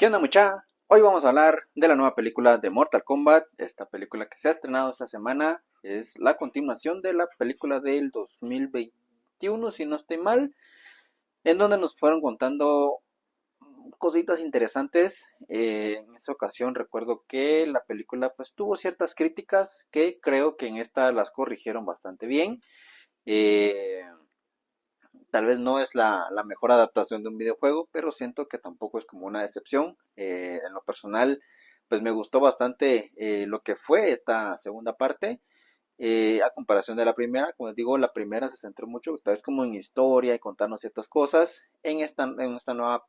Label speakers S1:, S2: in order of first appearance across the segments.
S1: ¿Qué onda, mucha? Hoy vamos a hablar de la nueva película de Mortal Kombat. Esta película que se ha estrenado esta semana es la continuación de la película del 2021, si no estoy mal, en donde nos fueron contando cositas interesantes. En esta ocasión recuerdo que la película pues tuvo ciertas críticas que creo que en esta las corrigieron bastante bien. Eh, Tal vez no es la mejor adaptación de un videojuego, pero siento que tampoco es como una decepción. En lo personal, pues me gustó bastante lo que fue esta segunda parte. A comparación de la primera, como les digo, la primera se centró mucho, tal vez como en historia y contarnos ciertas cosas. En esta nueva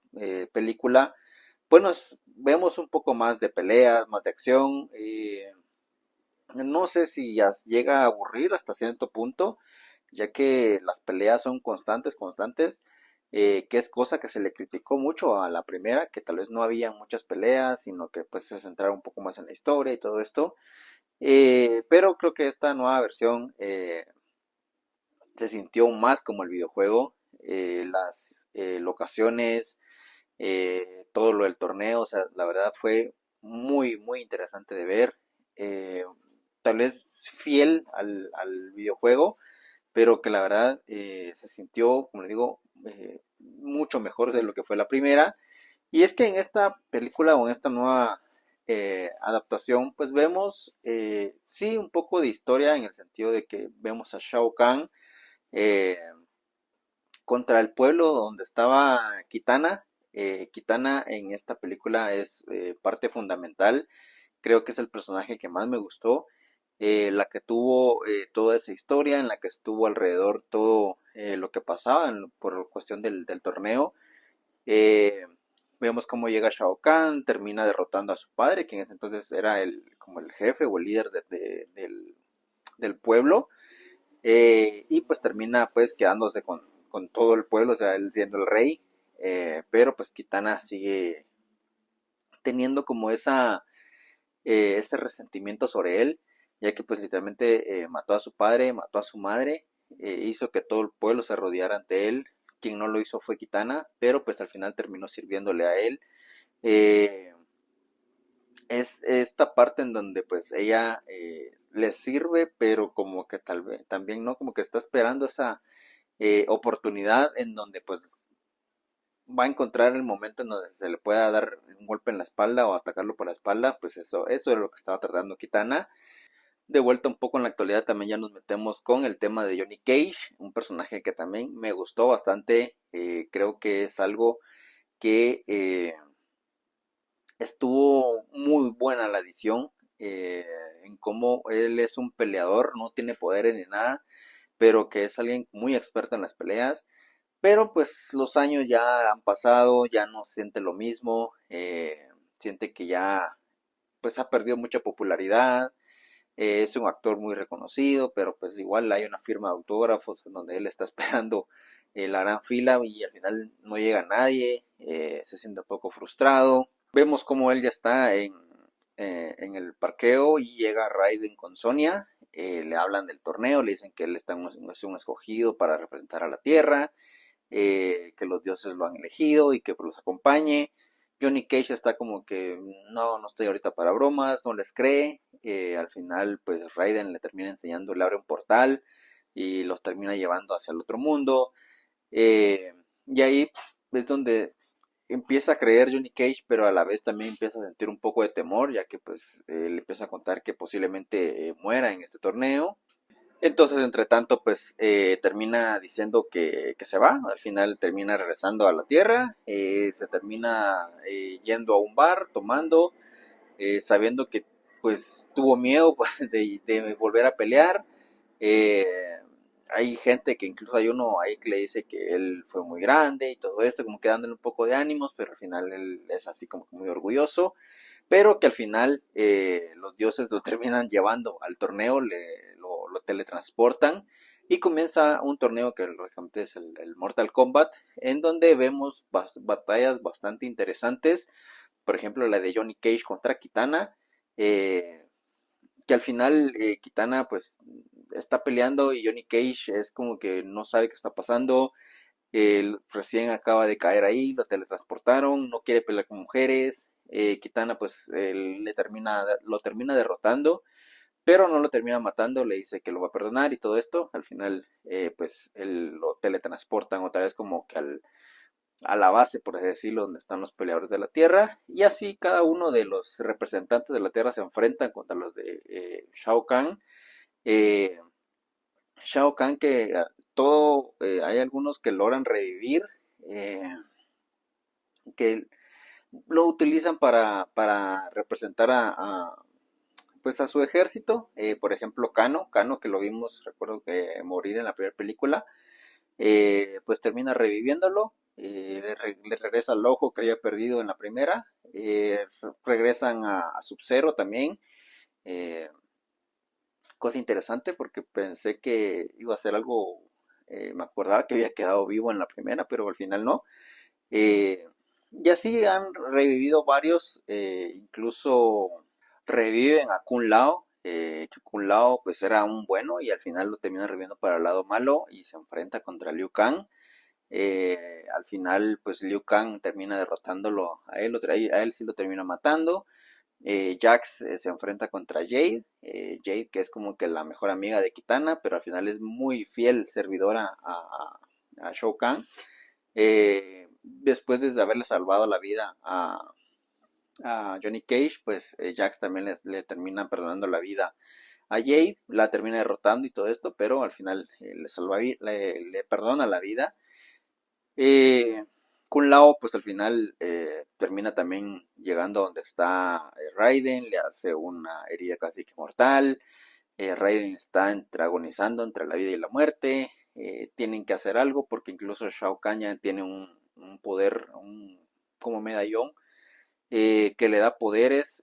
S1: película, pues nos vemos un poco más de peleas, más de acción. No sé si ya llega a aburrir hasta cierto punto, ya que las peleas son constantes, que es cosa que se le criticó mucho a la primera, que tal vez no había muchas peleas, sino que pues se centraba un poco más en la historia y todo esto. Pero creo que esta nueva versión se sintió más como el videojuego, las locaciones, todo lo del torneo, o sea, la verdad fue muy interesante de ver. Eh, Tal vez fiel al videojuego, pero que la verdad se sintió, como les digo, mucho mejor de lo que fue la primera. Y es que en esta película o en esta nueva adaptación, pues vemos, sí, un poco de historia en el sentido de que vemos a Shao Kahn eh, contra el pueblo donde estaba Kitana. Kitana en esta película es parte fundamental, creo que es el personaje que más me gustó, la que tuvo toda esa historia, en la que estuvo alrededor todo lo que pasaba por cuestión del torneo. Eh, Vemos cómo llega Shao Kahn, termina derrotando a su padre, quien en ese entonces era como el jefe o el líder del pueblo, y pues termina pues quedándose con todo el pueblo, o sea, él siendo el rey, pero pues Kitana sigue teniendo como ese resentimiento sobre él, ya que pues literalmente mató a su padre, mató a su madre, hizo que todo el pueblo se rodeara ante él. Quien no lo hizo fue Kitana, pero pues al final terminó sirviéndole a él. Eh, es esta parte en donde pues ella le sirve, pero como que tal vez también no, como que está esperando esa oportunidad en donde pues va a encontrar el momento en donde se le pueda dar un golpe en la espalda o atacarlo por la espalda, pues eso es lo que estaba tratando Kitana. De vuelta un poco en la actualidad también ya nos metemos con el tema de Johnny Cage, un personaje que también me gustó bastante, creo que es algo que estuvo muy buena la edición, en cómo él es un peleador, no tiene poderes ni nada, pero que es alguien muy experto en las peleas, pero pues los años ya han pasado, ya no siente lo mismo, siente que ya pues ha perdido mucha popularidad. Es un actor muy reconocido, pero pues igual hay una firma de autógrafos en donde él está esperando la gran fila y al final no llega nadie, se siente un poco frustrado. Vemos como él ya está en el parqueo y llega Raiden con Sonia, le hablan del torneo, le dicen que él es un escogido para representar a la Tierra, que los dioses lo han elegido y que pues, los acompañe. Johnny Cage está como que no estoy ahorita para bromas, no les cree. Al final, pues Raiden le termina enseñando, le abre un portal y los termina llevando hacia el otro mundo. Eh, y ahí es donde empieza a creer Johnny Cage, pero a la vez también empieza a sentir un poco de temor, ya que pues le empieza a contar que posiblemente muera en este torneo. Entonces, entre tanto, pues termina diciendo que se va, al final termina regresando a la Tierra, se termina yendo a un bar, tomando, sabiendo que pues tuvo miedo de volver a pelear. Eh, Hay gente que incluso hay uno ahí que le dice que él fue muy grande y todo esto, como que dándole un poco de ánimos, pero al final él es así como que muy orgulloso, pero que al final los dioses lo terminan llevando al torneo, lo teletransportan y comienza un torneo que lógicamente es el Mortal Kombat, en donde vemos batallas bastante interesantes, por ejemplo la de Johnny Cage contra Kitana, eh, que al final Kitana pues está peleando y Johnny Cage es como que no sabe qué está pasando, Él recién acaba de caer ahí, lo teletransportaron, no quiere pelear con mujeres. Kitana pues lo termina derrotando, pero no lo termina matando, le dice que lo va a perdonar y todo esto. Al final pues él lo teletransportan otra vez como que a la base, por así decirlo, donde están los peleadores de la Tierra. Y así cada uno de los representantes de la Tierra se enfrentan contra los de Shao Kahn. Eh, Shao Kahn que hay algunos que logran revivir, eh, que lo utilizan para representar pues a su ejército. Por ejemplo, Kano, que lo vimos, recuerdo que morir en la primera película, pues termina reviviéndolo. Le regresa al ojo que había perdido en la primera. Regresan a Sub-Zero también. eh, Cosa interesante porque pensé que iba a ser algo, me acordaba que había quedado vivo en la primera, pero al final no. Eh, y así han revivido varios, incluso reviven a Kun Lao, que Kun Lao pues era un bueno y al final lo termina reviviendo para el lado malo y se enfrenta contra Liu Kang. Al final pues Liu Kang termina derrotándolo a él sí lo termina matando. Jax se enfrenta contra Jade, Jade que es como que la mejor amiga de Kitana, pero al final es muy fiel servidora a Shao Kahn. Después de haberle salvado la vida a Johnny Cage, pues Jax también le termina perdonando la vida a Jade, la termina derrotando y todo esto, pero al final le perdona la vida. eh, Kun Lao, pues al final termina también llegando a donde está Raiden, le hace una herida casi que mortal. Raiden está agonizando entre la vida y la muerte. Tienen que hacer algo porque incluso Shao Kahn ya tiene un poder, como medallón, que le da poderes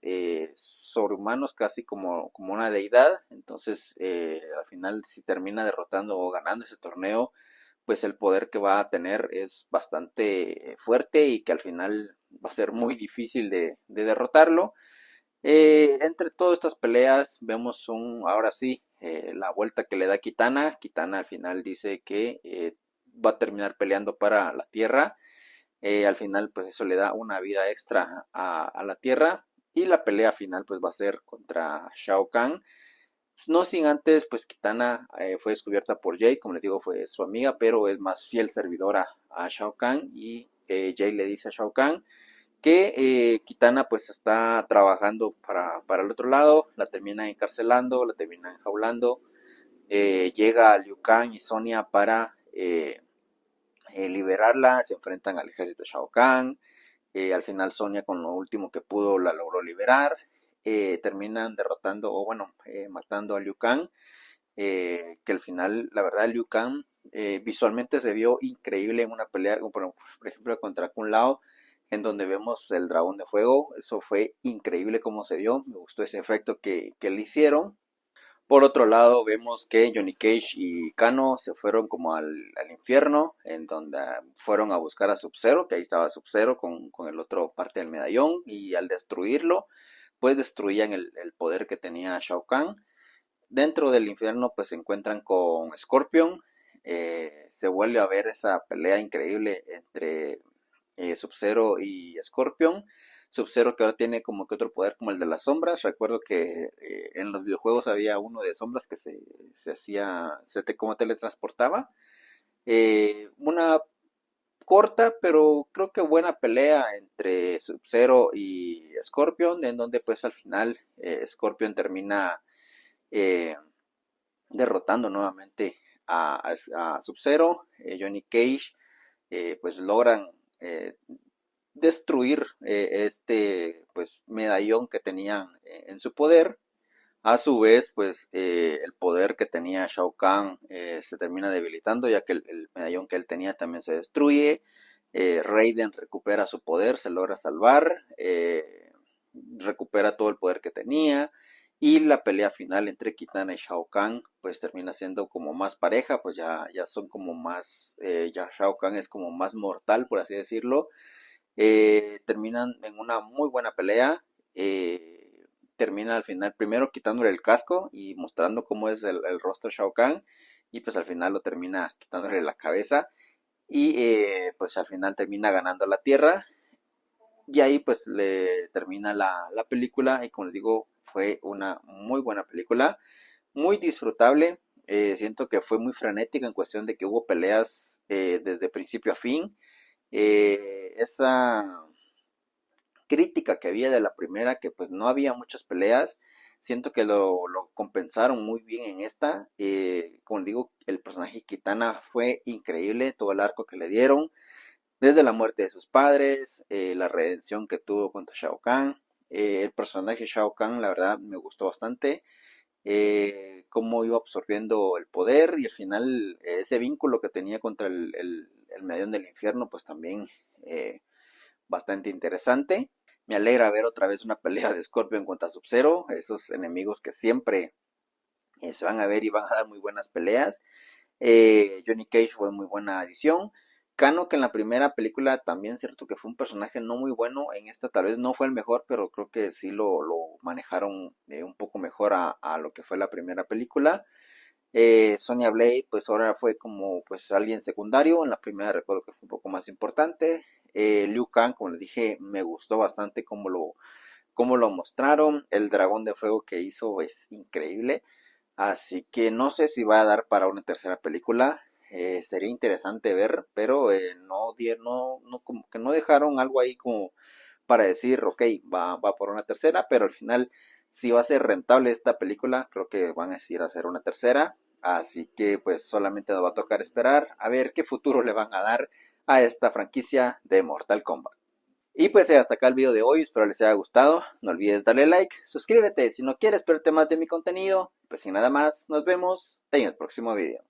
S1: sobrehumanos, casi como una deidad. Entonces, al final, si termina derrotando o ganando ese torneo, pues el poder que va a tener es bastante fuerte y que al final va a ser muy difícil de derrotarlo. Entre todas estas peleas vemos ahora sí, la vuelta que le da Kitana. Kitana al final dice que va a terminar peleando para la Tierra. Al final pues eso le da una vida extra a la Tierra y la pelea final pues va a ser contra Shao Kahn. No sin antes, pues Kitana fue descubierta por Jay, como les digo, fue su amiga, pero es más fiel servidora a Shao Kahn y Jay le dice a Shao Kahn que Kitana pues está trabajando para el otro lado, la termina encarcelando, la termina enjaulando. Llega Liu Kang y Sonia para liberarla, se enfrentan al ejército de Shao Kahn. Al final Sonia con lo último que pudo la logró liberar. Terminan derrotando o bueno, matando a Liu Kang. Que al final, la verdad, Liu Kang visualmente se vio increíble en una pelea, por ejemplo, contra Kun Lao, en donde vemos el dragón de fuego. Eso fue increíble como se vio. Me gustó ese efecto que le hicieron. Por otro lado, vemos que Johnny Cage y Kano se fueron como al infierno, en donde fueron a buscar a Sub-Zero, que ahí estaba Sub-Zero con el otro parte del medallón, y al destruirlo, pues destruían el poder que tenía Shao Kahn. Dentro del infierno, pues se encuentran con Scorpion. Se vuelve a ver esa pelea increíble entre Sub-Zero y Scorpion. Sub-Zero que ahora tiene como que otro poder como el de las sombras. Recuerdo que en los videojuegos había uno de sombras que se hacía, como teletransportaba. Una corta, pero creo que buena pelea entre Sub-Zero y Scorpion, en donde pues al final Scorpion termina eh, derrotando nuevamente a Sub-Zero. Johnny Cage pues logran destruir este pues medallón que tenían en su poder. A su vez, pues el poder que tenía Shao Kahn se termina debilitando, ya que el medallón que él tenía también se destruye. Raiden recupera su poder, se logra salvar, recupera todo el poder que tenía. Y la pelea final entre Kitana y Shao Kahn, pues termina siendo como más pareja, pues ya son como más, ya Shao Kahn es como más mortal, por así decirlo. Terminan en una muy buena pelea. Termina al final primero quitándole el casco y mostrando cómo es el rostro de Shao Kahn. Y pues al final lo termina quitándole la cabeza. y pues al final termina ganando la Tierra y ahí pues le termina la película y como les digo fue una muy buena película, muy disfrutable. Siento que fue muy frenética en cuestión de que hubo peleas desde principio a fin. Esa crítica que había de la primera, que pues no había muchas peleas, siento que lo compensaron muy bien en esta. Como digo, el personaje Kitana fue increíble, todo el arco que le dieron, desde la muerte de sus padres, la redención que tuvo contra Shao Kahn. El personaje Shao Kahn, la verdad, me gustó bastante. Cómo iba absorbiendo el poder y al final ese vínculo que tenía contra el Medión del Infierno, pues también bastante interesante. Me alegra ver otra vez una pelea de Scorpion contra Sub-Zero, esos enemigos que siempre se van a ver y van a dar muy buenas peleas. Johnny Cage fue muy buena adición. Kano, que en la primera película también cierto que fue un personaje no muy bueno, en esta tal vez no fue el mejor, pero creo que sí lo manejaron un poco mejor a lo que fue la primera película. Sonya Blade, pues ahora fue como pues alguien secundario, en la primera recuerdo que fue un poco más importante. Liu Kang, como les dije, me gustó bastante cómo lo mostraron, el dragón de fuego que hizo es increíble, así que no sé si va a dar para una tercera película, sería interesante ver, pero como que no dejaron algo ahí como para decir, ok, va por una tercera, pero al final, si va a ser rentable esta película, creo que van a decidir hacer una tercera. Así que pues solamente nos va a tocar esperar a ver qué futuro le van a dar a esta franquicia de Mortal Kombat. Y pues hasta acá el video de hoy, espero les haya gustado. No olvides darle like, suscríbete si no quieres perderte más de mi contenido. Pues sin nada más, nos vemos en el próximo video.